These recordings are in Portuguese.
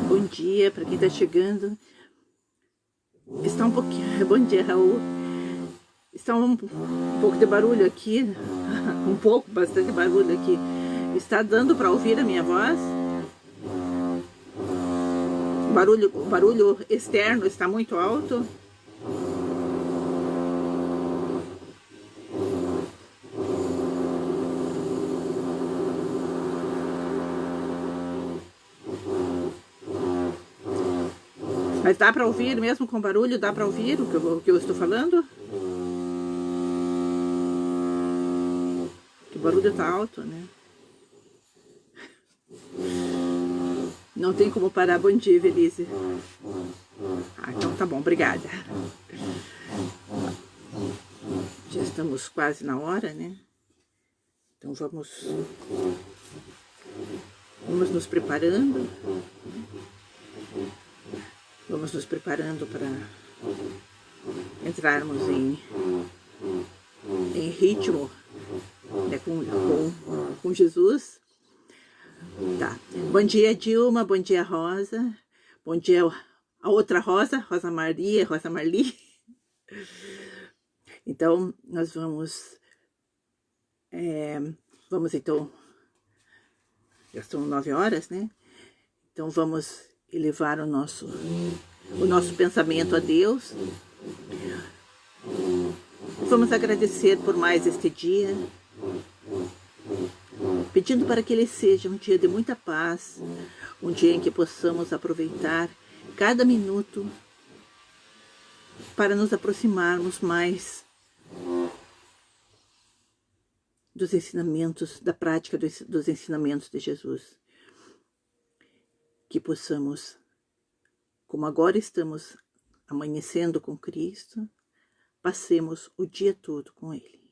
Bom dia para quem está chegando. Está um pouquinho... Bom dia, Raul. Está um pouco de barulho aqui. Bastante barulho aqui. Está dando para ouvir a minha voz? O barulho externo está muito alto. Mas dá para ouvir mesmo com barulho? Dá para ouvir o que eu estou falando? Que o barulho tá alto, né? Não tem como parar. Bom dia, Evelise. Ah, então tá bom, obrigada. Já estamos quase na hora, né? Então vamos nos preparando. Vamos nos preparando para entrarmos em ritmo, né, com Jesus. Tá. Bom dia, Dilma. Bom dia, Rosa. Bom dia a outra Rosa, Rosa Maria, Rosa Marli. Então, nós vamos então, já são 9 horas, né? Então, vamos elevar o nosso pensamento a Deus. Vamos agradecer por mais este dia, pedindo para que ele seja um dia de muita paz, um dia em que possamos aproveitar cada minuto para nos aproximarmos mais dos ensinamentos, da prática dos ensinamentos de Jesus. Que possamos, como agora estamos amanhecendo com Cristo, passemos o dia todo com Ele.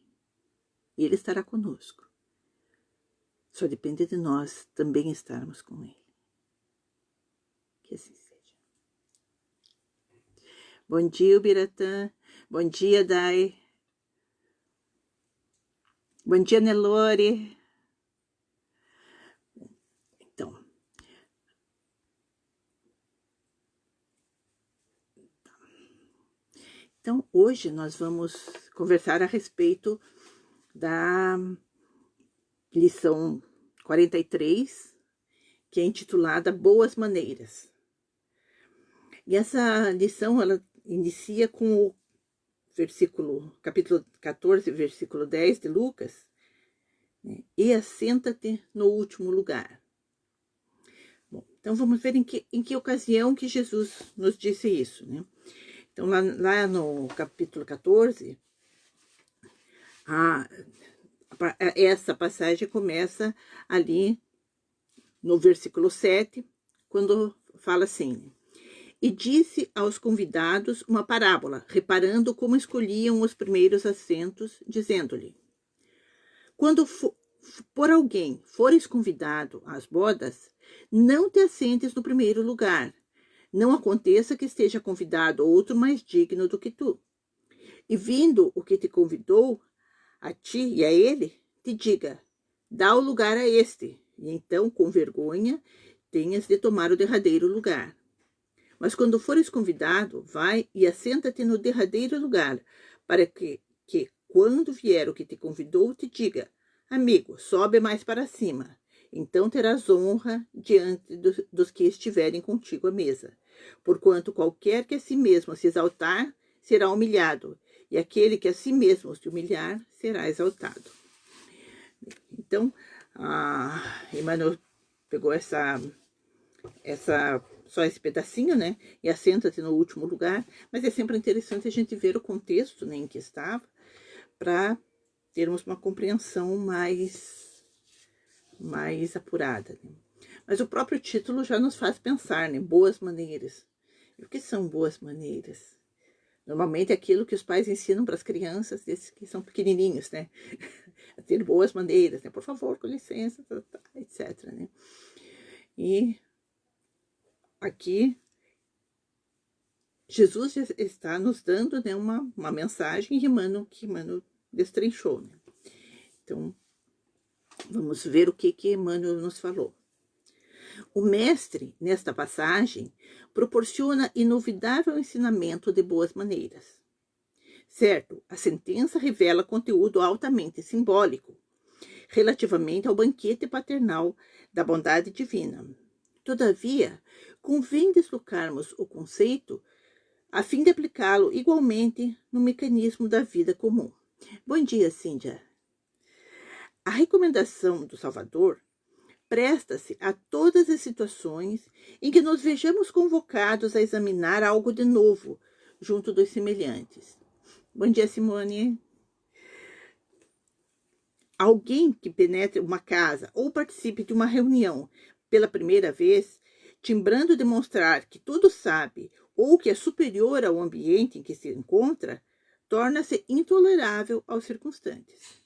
E Ele estará conosco. Só depende de nós também estarmos com Ele. Que assim seja. Bom dia, Ubiratã. Bom dia, Dai. Bom dia, Nelore. Então, hoje nós vamos conversar a respeito da lição 43, que é intitulada Boas Maneiras. E essa lição, ela inicia com o capítulo 14, versículo 10 de Lucas, né? E assenta-te no último lugar. Bom, então vamos ver em que ocasião que Jesus nos disse isso, né? Então, lá no capítulo 14, essa passagem começa ali no versículo 7, quando fala assim: e disse aos convidados uma parábola, reparando como escolhiam os primeiros assentos, dizendo-lhe: quando por alguém fores convidado às bodas, não te assentes no primeiro lugar. Não aconteça que esteja convidado outro mais digno do que tu. E vindo o que te convidou, a ti e a ele, te diga: dá o lugar a este, e então, com vergonha, tenhas de tomar o derradeiro lugar. Mas quando fores convidado, vai e assenta-te no derradeiro lugar, para que quando vier o que te convidou, te diga: amigo, sobe mais para cima. Então terás honra diante dos que estiverem contigo à mesa. Porquanto qualquer que a si mesmo se exaltar, será humilhado, e aquele que a si mesmo se humilhar, será exaltado. Então, Emmanuel pegou só esse pedacinho, né? E assenta-se no último lugar. Mas é sempre interessante a gente ver o contexto, né, em que estava, para termos uma compreensão mais apurada, né? Mas o próprio título já nos faz pensar, né? Boas maneiras. E o que são boas maneiras? Normalmente é aquilo que os pais ensinam para as crianças, desses que são pequenininhos, né? A ter boas maneiras, né? Por favor, com licença, etc, né? E aqui, Jesus já está nos dando, né, uma mensagem que Emmanuel destrinchou, né? Então, vamos ver o que Emmanuel nos falou. O mestre, nesta passagem, proporciona inovidável ensinamento de boas maneiras. Certo, a sentença revela conteúdo altamente simbólico, relativamente ao banquete paternal da bondade divina. Todavia, convém deslocarmos o conceito a fim de aplicá-lo igualmente no mecanismo da vida comum. Bom dia, Cíndia. A recomendação do Salvador presta-se a todas as situações em que nos vejamos convocados a examinar algo de novo junto dos semelhantes. Bom dia, Simone. Alguém que penetre uma casa ou participe de uma reunião pela primeira vez, timbrando demonstrar que tudo sabe ou que é superior ao ambiente em que se encontra, torna-se intolerável aos circunstantes.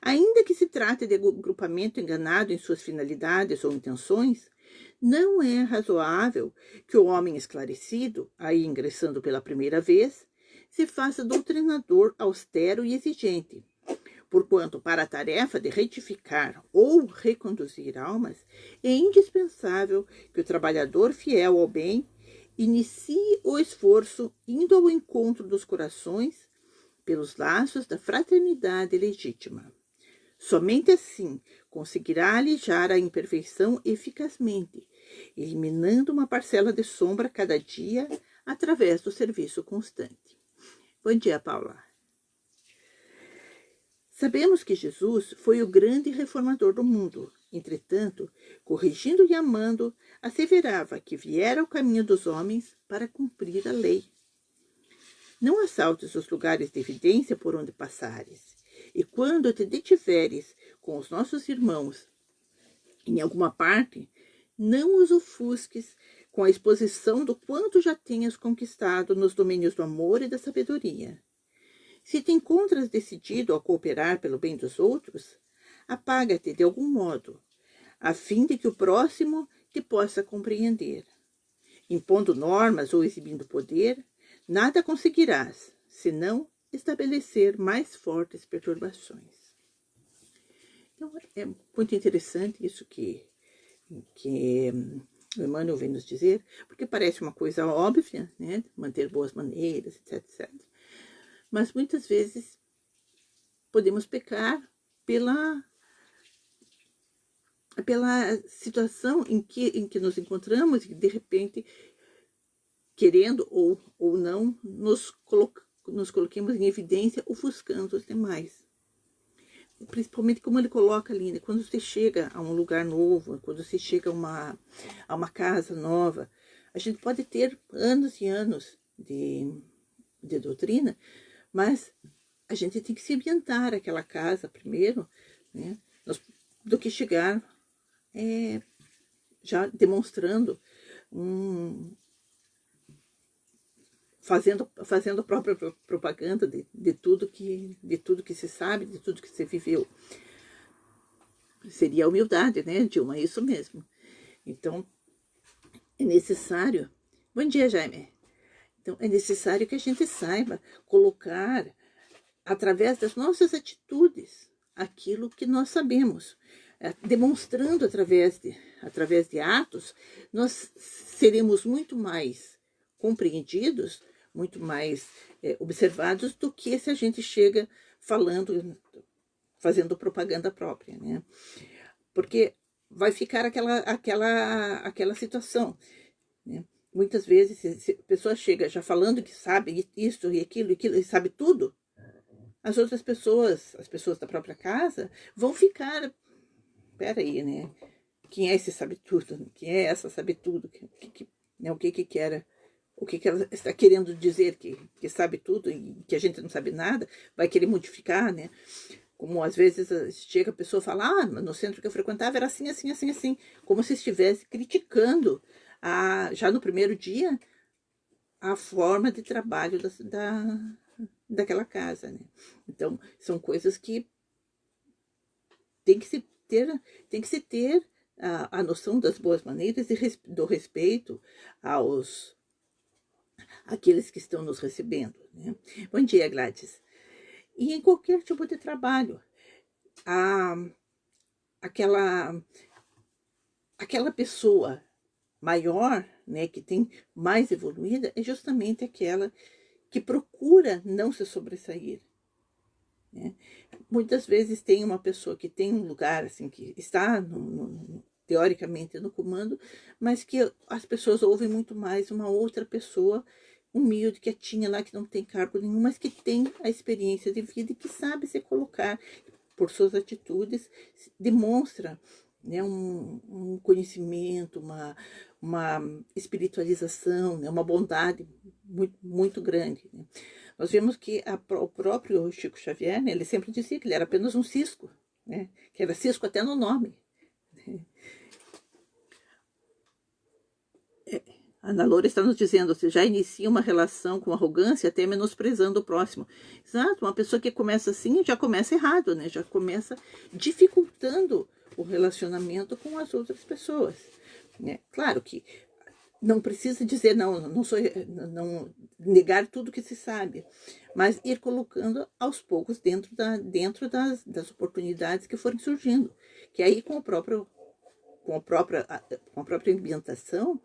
Ainda que se trate de agrupamento enganado em suas finalidades ou intenções, não é razoável que o homem esclarecido, aí ingressando pela primeira vez, se faça doutrinador austero e exigente, porquanto para a tarefa de retificar ou reconduzir almas, é indispensável que o trabalhador fiel ao bem inicie o esforço indo ao encontro dos corações pelos laços da fraternidade legítima. Somente assim conseguirá alijar a imperfeição eficazmente, eliminando uma parcela de sombra cada dia através do serviço constante. Bom dia, Paula. Sabemos que Jesus foi o grande reformador do mundo. Entretanto, corrigindo e amando, asseverava que viera ao caminho dos homens para cumprir a lei. Não assaltes os lugares de evidência por onde passares, e quando te detiveres com os nossos irmãos em alguma parte, não os ofusques com a exposição do quanto já tenhas conquistado nos domínios do amor e da sabedoria. Se te encontras decidido a cooperar pelo bem dos outros, apaga-te de algum modo, a fim de que o próximo te possa compreender. Impondo normas ou exibindo poder, nada conseguirás, senão estabelecer mais fortes perturbações. Então, é muito interessante isso que o Emmanuel vem nos dizer, porque parece uma coisa óbvia, né? Manter boas maneiras, etc, etc. Mas muitas vezes podemos pecar pela situação em que nos encontramos e de repente, querendo ou não, nos coloquemos em evidência, ofuscando os demais. Principalmente como ele coloca ali, né? Quando você chega a um lugar novo, quando você chega a uma casa nova, a gente pode ter anos e anos de doutrina, mas a gente tem que se ambientar aquela casa primeiro, né? Do que chegar já demonstrando fazendo a própria propaganda de tudo que se sabe, de tudo que se viveu. Seria a humildade, né, Dilma? É isso mesmo. Então, é necessário... Bom dia, Jaime. Então, é necessário que a gente saiba colocar, através das nossas atitudes, aquilo que nós sabemos. Demonstrando através de atos, nós seremos muito mais compreendidos, muito mais observados do que se a gente chega fazendo propaganda própria, né? Porque vai ficar aquela situação, né? Muitas vezes, se a pessoa chega já falando que sabe isso e aquilo, e sabe tudo, as outras pessoas, as pessoas da própria casa, vão ficar, peraí, né? quem é esse sabe tudo, né? Quem é essa sabe tudo, né? O que quer, o que ela está querendo dizer que sabe tudo e que a gente não sabe nada, vai querer modificar, né? Como às vezes chega a pessoa e fala, ah, no centro que eu frequentava era assim, assim, assim, assim, como se estivesse criticando já no primeiro dia a forma de trabalho daquela casa, né? Então, são coisas que tem que se ter, tem que se ter a noção das boas maneiras e do respeito aos aqueles que estão nos recebendo, né? Bom dia, Gladys. E em qualquer tipo de trabalho, a, aquela pessoa maior, né, que tem mais evoluída, é justamente aquela que procura não se sobressair, né? Muitas vezes tem uma pessoa que tem um lugar assim que está teoricamente no comando, mas que as pessoas ouvem muito mais uma outra pessoa humilde, quietinha lá, que não tem cargo nenhum, mas que tem a experiência de vida e que sabe se colocar por suas atitudes, demonstra, né, um conhecimento, uma espiritualização, né, uma bondade muito, muito grande, né? Nós vemos que o próprio Chico Xavier, né, ele sempre dizia que ele era apenas um cisco, né, que era cisco até no nome. A Ana Loura está nos dizendo, você já inicia uma relação com arrogância, até menosprezando o próximo. Exato, uma pessoa que começa assim já começa errado, né? Já começa dificultando o relacionamento com as outras pessoas, né? Claro que não precisa dizer não sou, não negar tudo que se sabe, mas ir colocando aos poucos dentro das oportunidades que forem surgindo, que aí com a própria ambientação,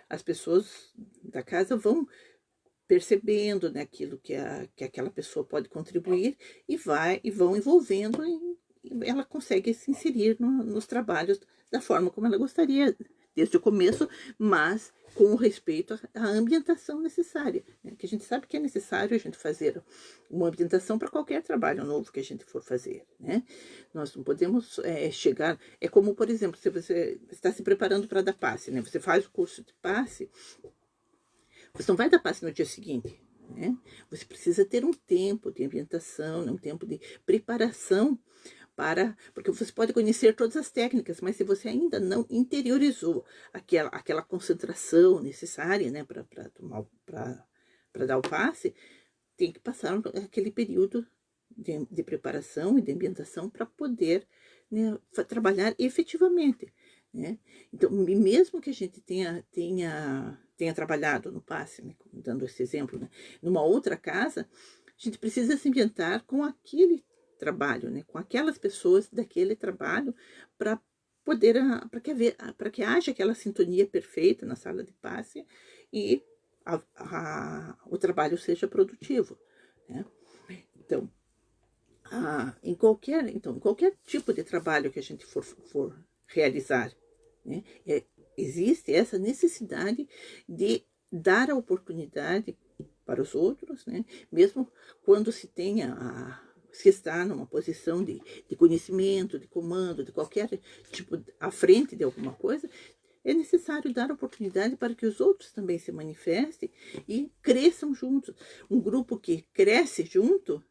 as pessoas da casa vão percebendo, né, aquilo que aquela pessoa pode contribuir e vão envolvendo e ela consegue se inserir nos trabalhos da forma como ela gostaria desde o começo, mas com o respeito à ambientação necessária, né? Que a gente sabe que é necessário a gente fazer uma ambientação para qualquer trabalho novo que a gente for fazer, né? Nós não podemos chegar... É como, por exemplo, se você está se preparando para dar passe, né? Você faz o curso de passe, você não vai dar passe no dia seguinte, né? Você precisa ter um tempo de ambientação, um tempo de preparação porque você pode conhecer todas as técnicas, mas se você ainda não interiorizou aquela concentração necessária, né, para dar o passe, tem que passar aquele período de preparação e de ambientação para poder, né, trabalhar efetivamente, né? Então, mesmo que a gente tenha trabalhado no passe, né, dando esse exemplo, né, numa outra casa, a gente precisa se ambientar com aquele trabalho, né, com aquelas pessoas daquele trabalho para poder, para que haja aquela sintonia perfeita na sala de passe e o trabalho seja produtivo, né? Então, em qualquer tipo de trabalho que a gente for realizar, né, existe essa necessidade de dar a oportunidade para os outros, né, mesmo quando se está numa posição de conhecimento, de comando, de qualquer tipo, à frente de alguma coisa, é necessário dar oportunidade para que os outros também se manifestem e cresçam juntos. Um grupo que cresce junto,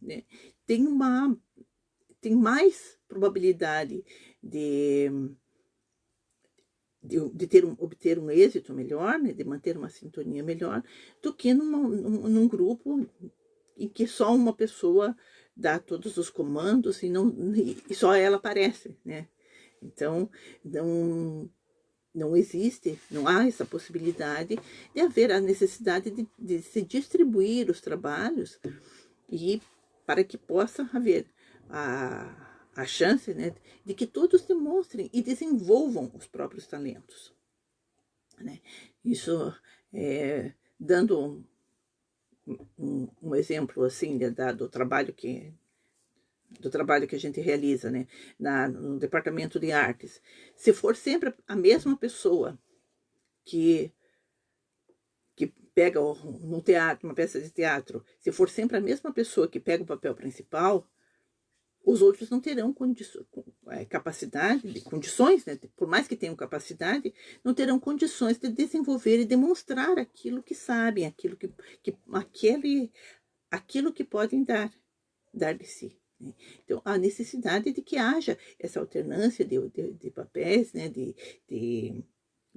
né, tem mais probabilidade de obter um êxito melhor, né, de manter uma sintonia melhor, do que num grupo em que só uma pessoa dá todos os comandos e só ela aparece, né? Então, não existe, não há essa possibilidade de haver a necessidade de se distribuir os trabalhos e para que possa haver a chance, né, de que todos demonstrem e desenvolvam os próprios talentos, né? Isso, dando um exemplo assim do trabalho que a gente realiza, né, no departamento de artes. Se for sempre a mesma pessoa que pega num teatro, uma peça de teatro, se for sempre a mesma pessoa que pega o papel principal, os outros não terão capacidade, condições, né? Por mais que tenham capacidade, não terão condições de desenvolver e demonstrar aquilo que sabem, aquilo que podem dar de si. Né? Então, a necessidade de que haja essa alternância de papéis, né? de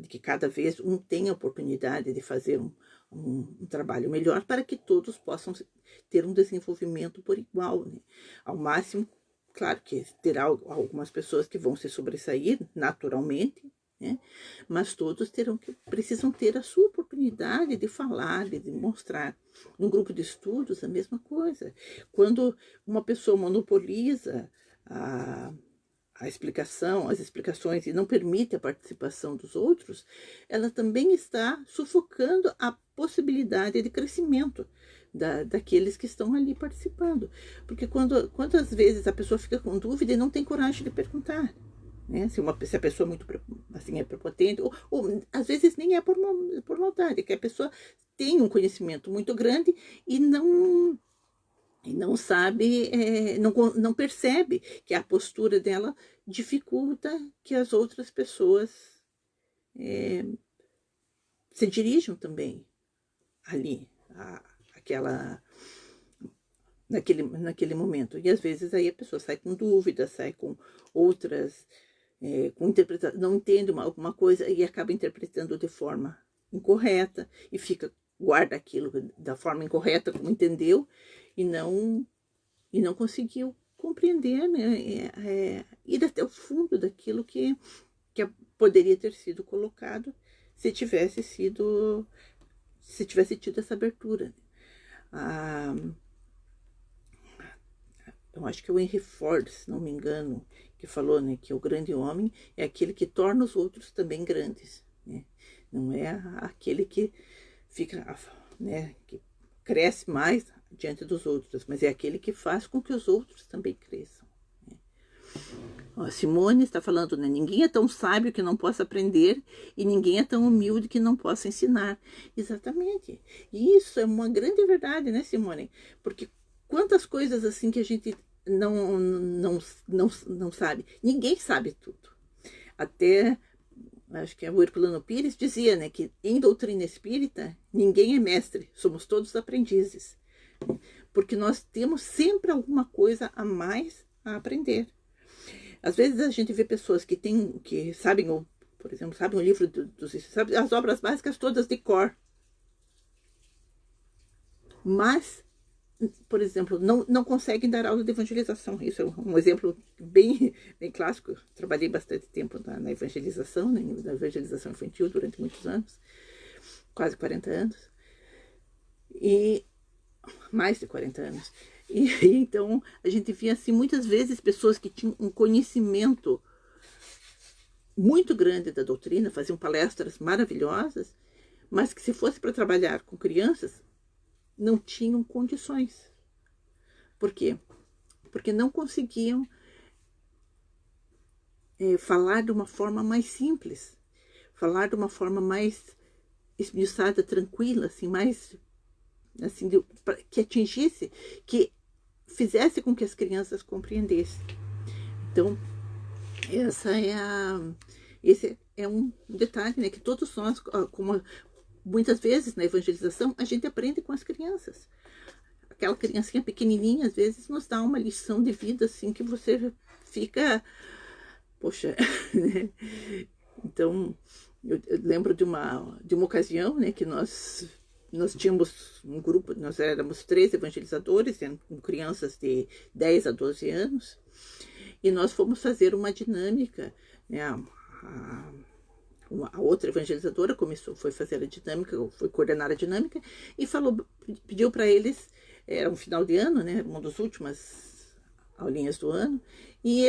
que cada vez um tenha a oportunidade de fazer um trabalho melhor para que todos possam ter um desenvolvimento por igual, né? Ao máximo, claro que terá algumas pessoas que vão se sobressair naturalmente, né? Mas todos precisam ter a sua oportunidade de falar, de demonstrar. No grupo de estudos, a mesma coisa. Quando uma pessoa monopoliza as explicações e não permite a participação dos outros, ela também está sufocando a possibilidade de crescimento daqueles que estão ali participando. Porque quantas vezes a pessoa fica com dúvida e não tem coragem de perguntar, né? Se a pessoa é muito assim, é prepotente, ou às vezes nem é por maldade, é que a pessoa tem um conhecimento muito grande e não sabe, não percebe que a postura dela dificulta que as outras pessoas se dirijam também ali, naquele momento. E às vezes aí a pessoa sai com dúvidas, sai com outras, com interpretação, não entende alguma coisa e acaba interpretando de forma incorreta e guarda aquilo da forma incorreta como entendeu e não conseguiu compreender, né? Ir até o fundo daquilo que poderia ter sido colocado se tivesse tido essa abertura. Eu acho que é o Henry Ford, se não me engano, que falou, né, que o grande homem é aquele que torna os outros também grandes, né? Não é aquele que fica, né, que cresce mais diante dos outros, mas é aquele que faz com que os outros também cresçam. Né? Ó, Simone está falando, né? Ninguém é tão sábio que não possa aprender e ninguém é tão humilde que não possa ensinar. Exatamente. E isso é uma grande verdade, né, Simone? Porque quantas coisas assim que a gente não sabe. Ninguém sabe tudo. Até, acho que o Herculano Pires dizia, né, que em doutrina espírita, ninguém é mestre, somos todos aprendizes. Porque nós temos sempre alguma coisa a mais a aprender. Às vezes a gente vê pessoas que sabem, por exemplo, sabem o livro sabe as obras básicas todas de cor. Mas, por exemplo, não conseguem dar aula de evangelização. Isso é um exemplo bem clássico. Eu trabalhei bastante tempo na evangelização, né, na evangelização infantil durante muitos anos, quase 40 anos. E mais de 40 anos. E então a gente via assim muitas vezes pessoas que tinham um conhecimento muito grande da doutrina, faziam palestras maravilhosas, mas que se fosse para trabalhar com crianças não tinham condições. Por quê? Porque não conseguiam falar de uma forma mais simples, falar de uma forma mais esmiuçada, tranquila, assim, mais assim, que atingisse, que fizesse com que as crianças compreendessem. Então, esse é um detalhe, né, que todos nós, como muitas vezes na evangelização, a gente aprende com as crianças. Aquela criancinha pequenininha, às vezes, nos dá uma lição de vida, assim, que você fica, poxa, né? Então, eu lembro de uma ocasião, né, que nós tínhamos um grupo, nós éramos 3 evangelizadores, com crianças de 10 a 12 anos, e nós fomos fazer uma dinâmica, né, a outra evangelizadora foi fazer a dinâmica, foi coordenar a dinâmica, e pediu para eles, era um final de ano, né, uma das últimas aulinhas do ano, e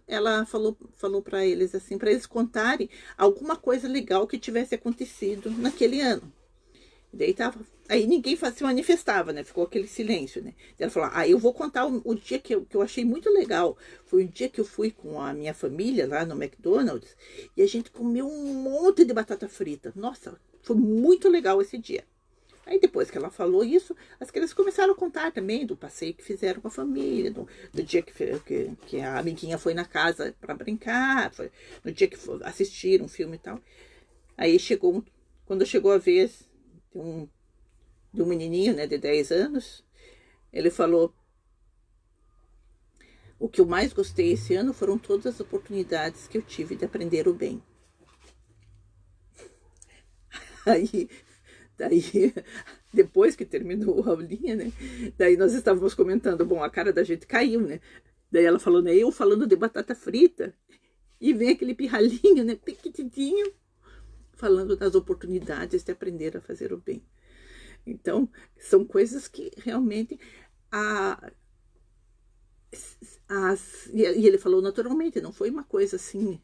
ela falou para eles assim, para eles contarem alguma coisa legal que tivesse acontecido naquele ano. Aí ninguém se manifestava, né? Ficou aquele silêncio, né? Ela falou, eu vou contar o dia que eu achei muito legal. Foi o dia que eu fui com a minha família lá no McDonald's e a gente comeu um monte de batata frita. Nossa, foi muito legal esse dia. Aí depois que ela falou isso, as crianças começaram a contar também do passeio que fizeram com a família, do dia que a amiguinha foi na casa para brincar, no dia que assistiram um filme e tal. Aí quando chegou a vez de um menininho, né, de 10 anos, ele falou: o que eu mais gostei esse ano foram todas as oportunidades que eu tive de aprender o bem. Daí, depois que terminou a aulinha, né? Daí nós estávamos comentando, bom, a cara da gente caiu, né? Daí ela falou, né? Eu falando de batata frita, e vem aquele pirralhinho, né? Pequitinho, falando das oportunidades de aprender a fazer o bem. Então, são coisas que realmente e ele falou naturalmente, não foi uma coisa assim,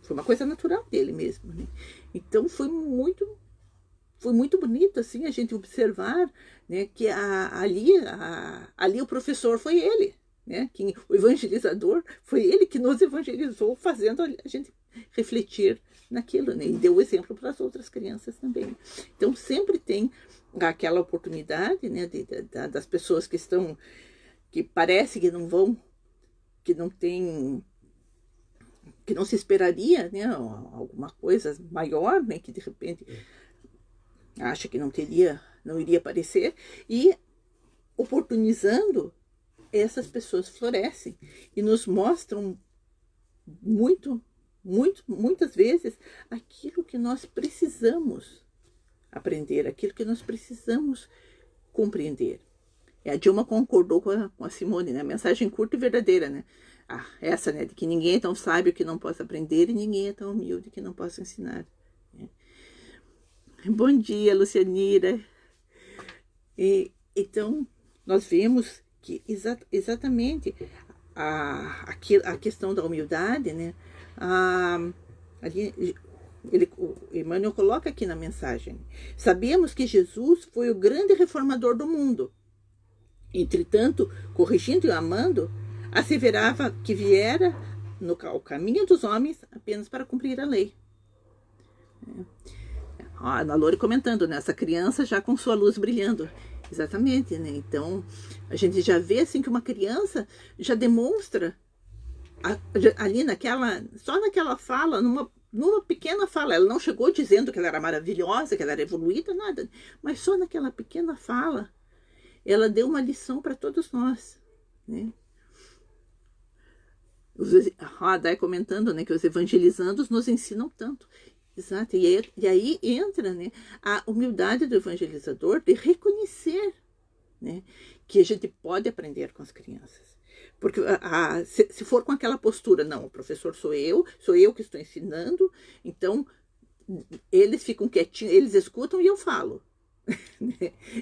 foi uma coisa natural dele mesmo, né? Então foi muito bonito assim a gente observar, né, que ali o professor foi ele, né? O evangelizador foi ele que nos evangelizou, fazendo a gente refletir naquilo, né? E deu o exemplo para as outras crianças também. Então sempre tem aquela oportunidade, né, das pessoas que parece que não vão, que não tem, que não se esperaria, né, alguma coisa maior, né, que de repente acha que não iria aparecer, e oportunizando, essas pessoas florescem e nos mostram muitas vezes aquilo que nós precisamos aprender, aquilo que nós precisamos compreender. A Dilma concordou com a Simone, né? A mensagem curta e verdadeira, né? Essa, né? De que ninguém é tão sábio que não possa aprender e ninguém é tão humilde que não possa ensinar. Bom dia, Lucianira. Então, nós vemos que exatamente a questão da humildade, né? O Emmanuel coloca aqui na mensagem: sabemos que Jesus foi o grande reformador do mundo. Entretanto, corrigindo e amando, asseverava que viera ao caminho dos homens apenas para cumprir a lei. A Ana Lore comentando, né? Essa criança já com sua luz brilhando. Exatamente, né? Então, a gente já vê assim que uma criança já demonstra ali só naquela fala, numa pequena fala, ela não chegou dizendo que ela era maravilhosa, que ela era evoluída, nada, mas só naquela pequena fala, ela deu uma lição para todos nós, né? A Dai comentando, né, que os evangelizandos nos ensinam tanto. Exato, e aí entra, né, a humildade do evangelizador de reconhecer, né, que a gente pode aprender com as crianças. Porque se for com aquela postura, não, o professor sou eu que estou ensinando, então eles ficam quietinhos, eles escutam e eu falo.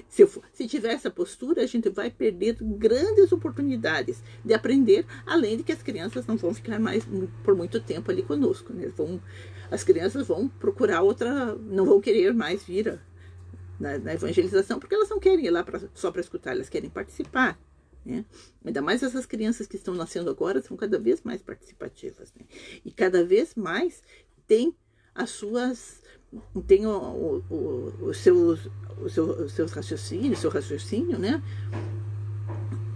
Se tiver essa postura, a gente vai perder grandes oportunidades de aprender, além de que as crianças não vão ficar mais por muito tempo ali conosco, né? As crianças vão procurar não vão querer mais vir na evangelização, porque elas não querem ir lá só para escutar, elas querem participar, né? Ainda mais essas crianças que estão nascendo agora são cada vez mais participativas, né? E cada vez mais tem as suas, tem os seus raciocínios, seu raciocínio, né,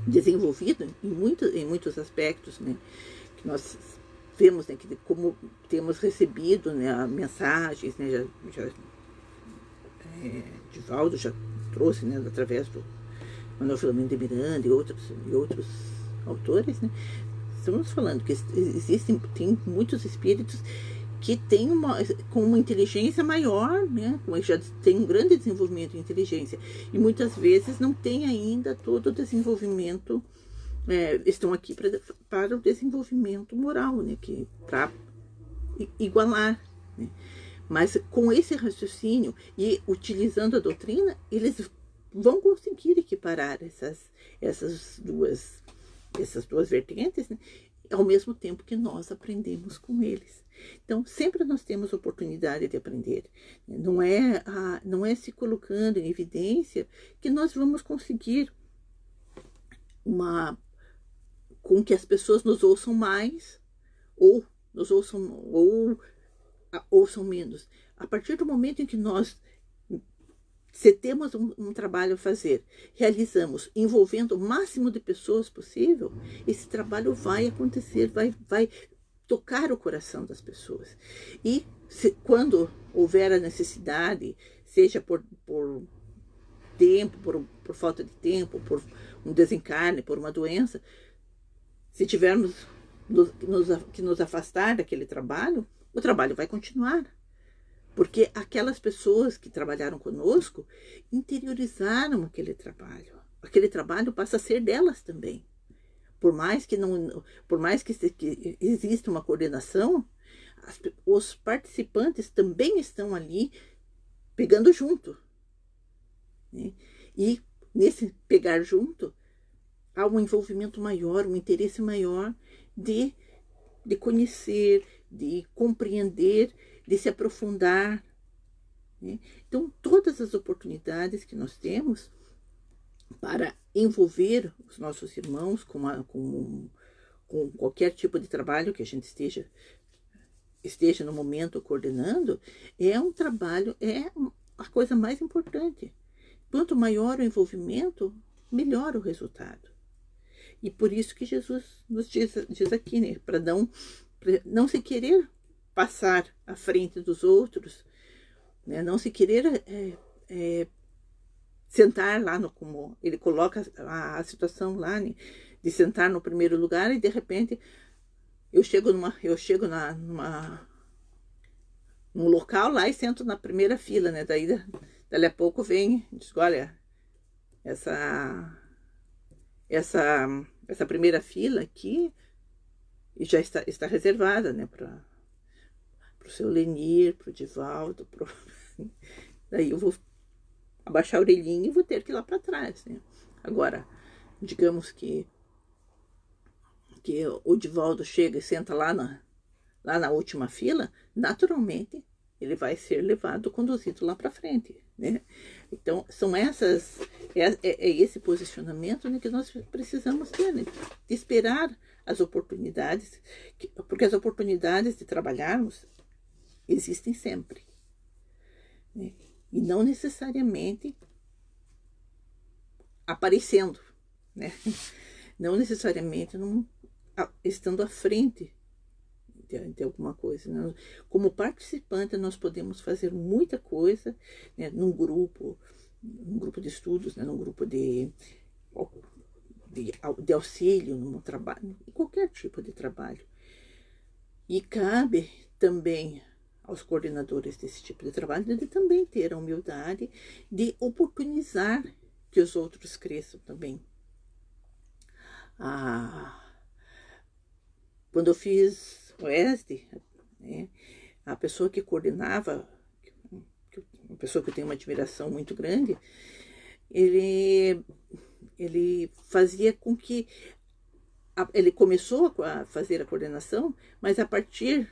desenvolvido em muitos aspectos, né, que nós vemos, né, que como temos recebido, né, mensagens, né, Divaldo já trouxe, né, através do Manuel Filomeno de Miranda e outros autores, né, estamos falando que tem muitos espíritos que tem com uma inteligência maior, né? Já tem um grande desenvolvimento de inteligência. E muitas vezes não tem ainda todo o desenvolvimento, estão aqui para o desenvolvimento moral, né? Para igualar, né? Mas com esse raciocínio e utilizando a doutrina, eles vão conseguir equiparar essas duas vertentes, né? Ao mesmo tempo que nós aprendemos com eles. Então, sempre nós temos oportunidade de aprender. Não é se colocando em evidência que nós vamos conseguir com que as pessoas nos ouçam mais, ou ouçam menos. A partir do momento em que nós, se temos um trabalho a fazer, realizamos envolvendo o máximo de pessoas possível, esse trabalho vai acontecer, vai tocar o coração das pessoas. E quando houver a necessidade, seja por tempo, por falta de tempo, por um desencarne, por uma doença, se tivermos que nos afastar daquele trabalho, o trabalho vai continuar. Porque aquelas pessoas que trabalharam conosco interiorizaram aquele trabalho. Aquele trabalho passa a ser delas também. Por mais que exista uma coordenação, os participantes também estão ali pegando junto. Né? E nesse pegar junto, há um envolvimento maior, um interesse maior de conhecer, de compreender, de se aprofundar. Né? Então, todas as oportunidades que nós temos para envolver os nossos irmãos com qualquer tipo de trabalho que a gente esteja no momento coordenando, é um trabalho, é a coisa mais importante. Quanto maior o envolvimento, melhor o resultado. E por isso que Jesus nos diz aqui, né, para não se querer passar à frente dos outros, né, não se querer sentar lá, como ele coloca a situação lá, né, de sentar no primeiro lugar e de repente eu chego num local lá e sento na primeira fila, né, dali a pouco vem e diz, olha, essa primeira fila aqui já está reservada, né, para o seu Lenir, para o Divaldo, daí eu vou abaixar a orelhinha e vou ter que ir lá para trás, né? Agora, digamos que o Divaldo chega e senta lá na última fila, naturalmente ele vai ser conduzido lá para frente, né? Então, são esse posicionamento, né, que nós precisamos ter, né? De esperar as oportunidades, porque as oportunidades de trabalharmos existem sempre, né? E não necessariamente aparecendo, né? Não necessariamente estando à frente de alguma coisa. Né? Como participante, nós podemos fazer muita coisa, né, num grupo de estudos, né, num grupo de auxílio, num trabalho, em qualquer tipo de trabalho. E cabe também aos coordenadores desse tipo de trabalho de também ter a humildade de oportunizar que os outros cresçam também. Quando eu fiz o ESD, né, a pessoa que coordenava, uma pessoa que eu tenho uma admiração muito grande, ele fazia com que ele começou a fazer a coordenação, mas a partir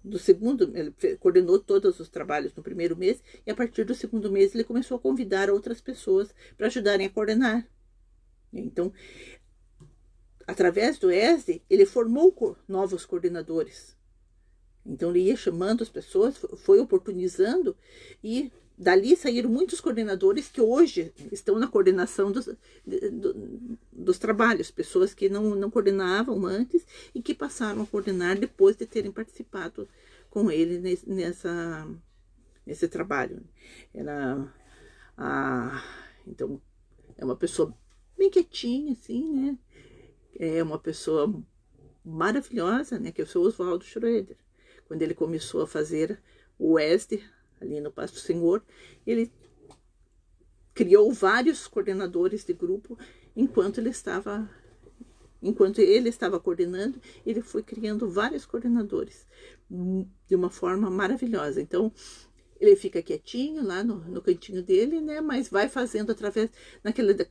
do segundo, ele coordenou todos os trabalhos no primeiro mês, e a partir do segundo mês ele começou a convidar outras pessoas para ajudarem a coordenar. Então, através do ESD, ele formou novos coordenadores. Então, ele ia chamando as pessoas, foi oportunizando, e dali saíram muitos coordenadores que hoje estão na coordenação dos trabalhos, pessoas que não coordenavam antes e que passaram a coordenar depois de terem participado com ele nesse trabalho. Então, é uma pessoa bem quietinha, assim, né? É uma pessoa maravilhosa, né? Que é o seu Oswaldo Schroeder. Quando ele começou a fazer o ESD ali no Pasto do Senhor, ele criou vários coordenadores de grupo enquanto ele estava coordenando, ele foi criando vários coordenadores de uma forma maravilhosa. Então, ele fica quietinho lá no cantinho dele, né? Mas vai fazendo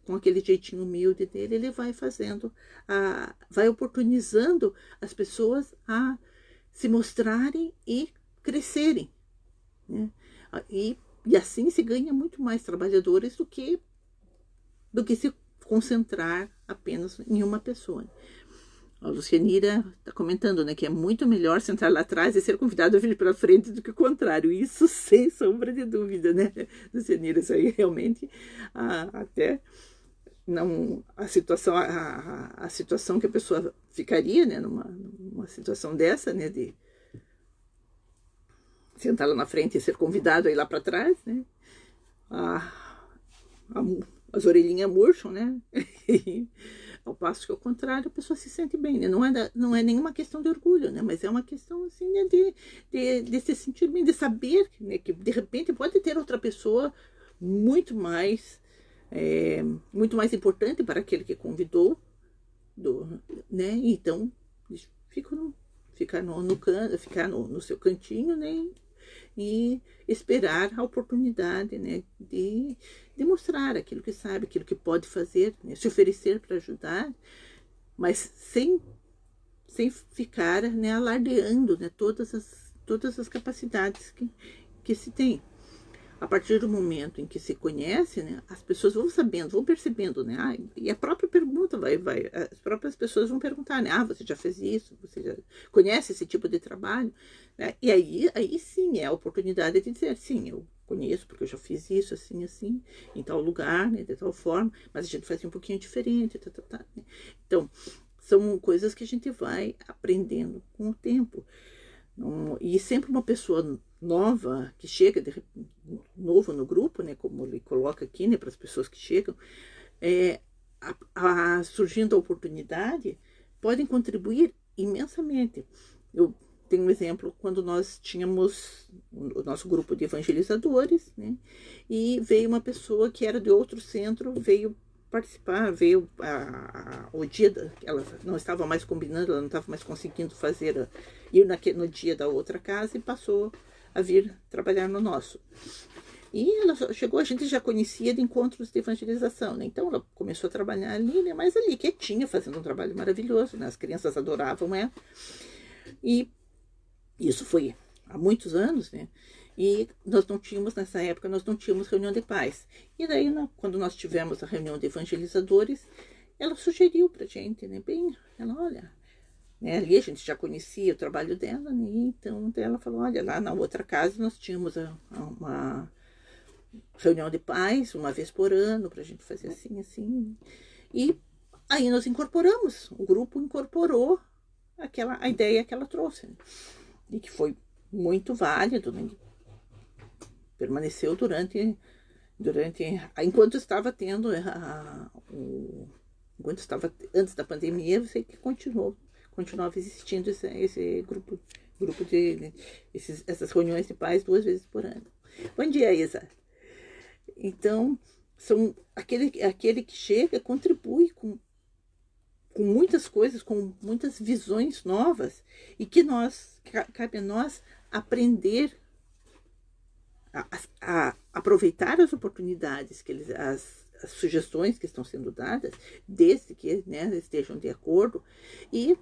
com aquele jeitinho humilde dele, ele vai fazendo, vai oportunizando as pessoas a se mostrarem e crescerem, né? E assim se ganha muito mais trabalhadores do que se concentrar apenas em uma pessoa. A Lucianira está comentando, né, que é muito melhor sentar lá atrás e ser convidado a vir para frente do que o contrário. Isso sem sombra de dúvida, né, Lucianira? Isso aí realmente até não a situação que a pessoa ficaria, né, numa situação dessa, né, de sentar lá na frente e ser convidado a ir lá para trás, né? As orelhinhas murcham, né? Ao passo que, ao contrário, a pessoa se sente bem, né? Não é nenhuma questão de orgulho, né? Mas é uma questão, assim, né, de se sentir bem, de saber, né, que, de repente, pode ter outra pessoa muito mais importante para aquele que convidou, né? Então, ficar no seu cantinho, né? E esperar a oportunidade, né, de mostrar aquilo que sabe, aquilo que pode fazer, né, se oferecer para ajudar, mas sem ficar, né, alardeando, né, todas as capacidades que se tem. A partir do momento em que se conhece, né, as pessoas vão sabendo, vão percebendo, né, e a própria pergunta as próprias pessoas vão perguntar, né, você já fez isso, você já conhece esse tipo de trabalho, né? E aí sim é a oportunidade de dizer, sim, eu conheço porque eu já fiz isso, assim, assim, em tal lugar, né, de tal forma, mas a gente faz um pouquinho diferente, né? Então, são coisas que a gente vai aprendendo com o tempo. E sempre uma pessoa nova que chega novo no grupo, né, como ele coloca aqui, né, para as pessoas que chegam, surgindo a oportunidade, podem contribuir imensamente. Eu tenho um exemplo quando nós tínhamos o nosso grupo de evangelizadores, né, e veio uma pessoa que era de outro centro, veio participar, veio o dia ela não estava mais combinando, ela não estava mais conseguindo ir no dia da outra casa e passou a vir trabalhar no nosso. E ela chegou, a gente já conhecia de encontros de evangelização, né? Então ela começou a trabalhar ali, né? Mas ali quietinha, fazendo um trabalho maravilhoso, né? As crianças adoravam ela. E isso foi há muitos anos, né? E nessa época, nós não tínhamos reunião de pais. E daí, quando nós tivemos a reunião de evangelizadores, ela sugeriu pra gente, né? Olha, né, ali a gente já conhecia o trabalho dela, né? Então ela falou, olha, lá na outra casa nós tínhamos uma reunião de pais, uma vez por ano, pra gente fazer assim, assim. E aí nós incorporamos, o grupo incorporou a ideia que ela trouxe, né? E que foi muito válido, né? Permaneceu enquanto estava tendo enquanto estava antes da pandemia, eu sei que continuava existindo esse grupo essas reuniões de pais 2 vezes por ano. Bom dia, Isa. Então, são aquele que chega, contribui com muitas coisas, com muitas visões novas, e que cabe a nós aprender a aproveitar as oportunidades, as sugestões que estão sendo dadas, desde que, né, estejam de acordo. E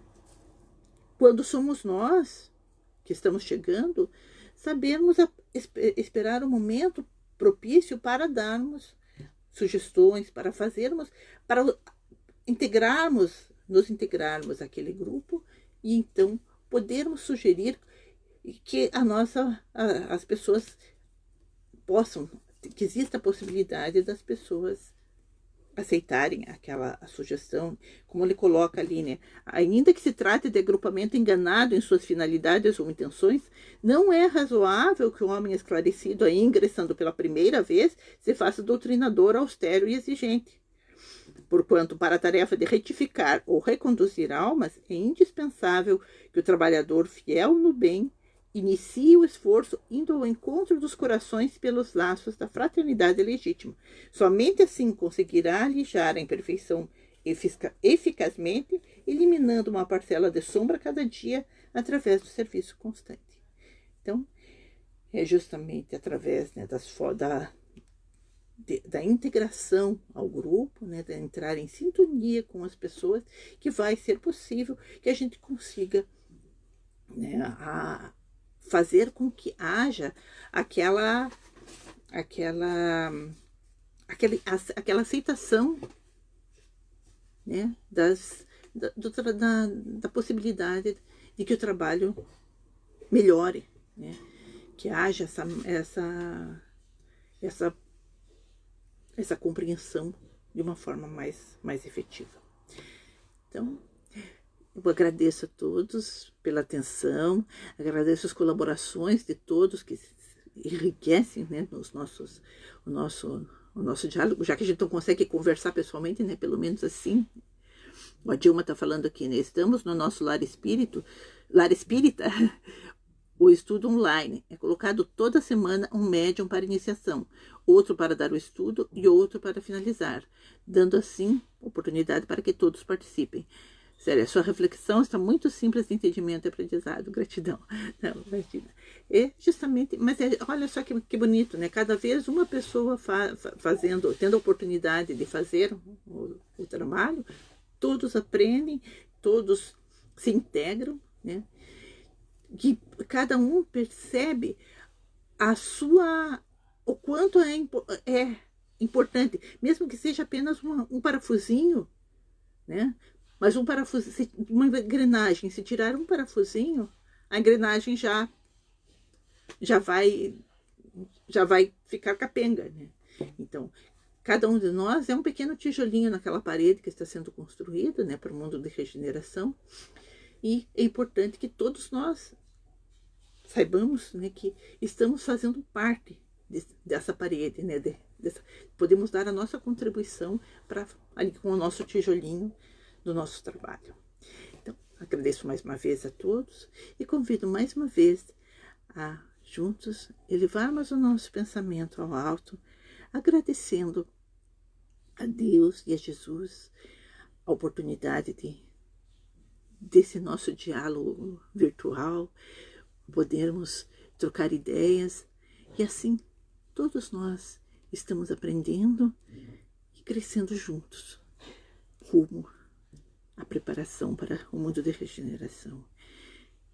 quando somos nós que estamos chegando, sabemos esperar o momento propício para darmos sugestões, para nos integrarmos àquele grupo, e então podermos sugerir que as pessoas que exista a possibilidade das pessoas aceitarem a sugestão, como ele coloca ali, né? Ainda que se trate de agrupamento enganado em suas finalidades ou intenções, não é razoável que o homem esclarecido, aí ingressando pela primeira vez, se faça doutrinador austero e exigente. Porquanto, para a tarefa de retificar ou reconduzir almas, é indispensável que o trabalhador fiel no bem inicie o esforço indo ao encontro dos corações pelos laços da fraternidade legítima. Somente assim conseguirá alijar a imperfeição eficazmente, eliminando uma parcela de sombra cada dia através do serviço constante. Então, é justamente através, né, da integração ao grupo, né, de entrar em sintonia com as pessoas, que vai ser possível que a gente consiga, né, fazer com que haja aquela aceitação, né, da possibilidade de que o trabalho melhore, né? Que haja essa compreensão de uma forma mais efetiva. Então, eu agradeço a todos pela atenção, agradeço as colaborações de todos que enriquecem, né, o nosso diálogo, já que a gente não consegue conversar pessoalmente, né, pelo menos assim. A Dilma está falando aqui, né, estamos no nosso lar espírita, o estudo online. É colocado toda semana um médium para iniciação, outro para dar o estudo e outro para finalizar, dando assim oportunidade para que todos participem. Sério, a sua reflexão está muito simples de entendimento e aprendizado. Gratidão. Não, imagina. E justamente, mas olha só que bonito, né? Cada vez uma pessoa tendo a oportunidade de fazer o trabalho, todos aprendem, todos se integram, né? Que cada um percebe o quanto é importante, mesmo que seja apenas um parafusinho, né? Mas um parafuso, uma engrenagem, se tirar um parafusinho, a engrenagem já vai ficar capenga, né? Então, cada um de nós é um pequeno tijolinho naquela parede que está sendo construída, né, para o mundo de regeneração. E é importante que todos nós saibamos, né, que estamos fazendo parte dessa parede, né, podemos dar a nossa contribuição ali com o nosso tijolinho do nosso trabalho. Então, agradeço mais uma vez a todos e convido mais uma vez a juntos elevarmos o nosso pensamento ao alto, agradecendo a Deus e a Jesus a oportunidade desse nosso diálogo virtual, podermos trocar ideias e assim todos nós estamos aprendendo e crescendo juntos rumo à preparação para o mundo de regeneração.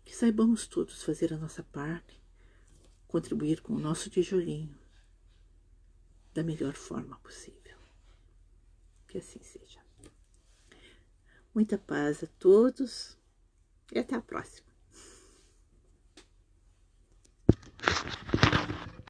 Que saibamos todos fazer a nossa parte, contribuir com o nosso tijolinho da melhor forma possível. Que assim seja. Muita paz a todos e até a próxima.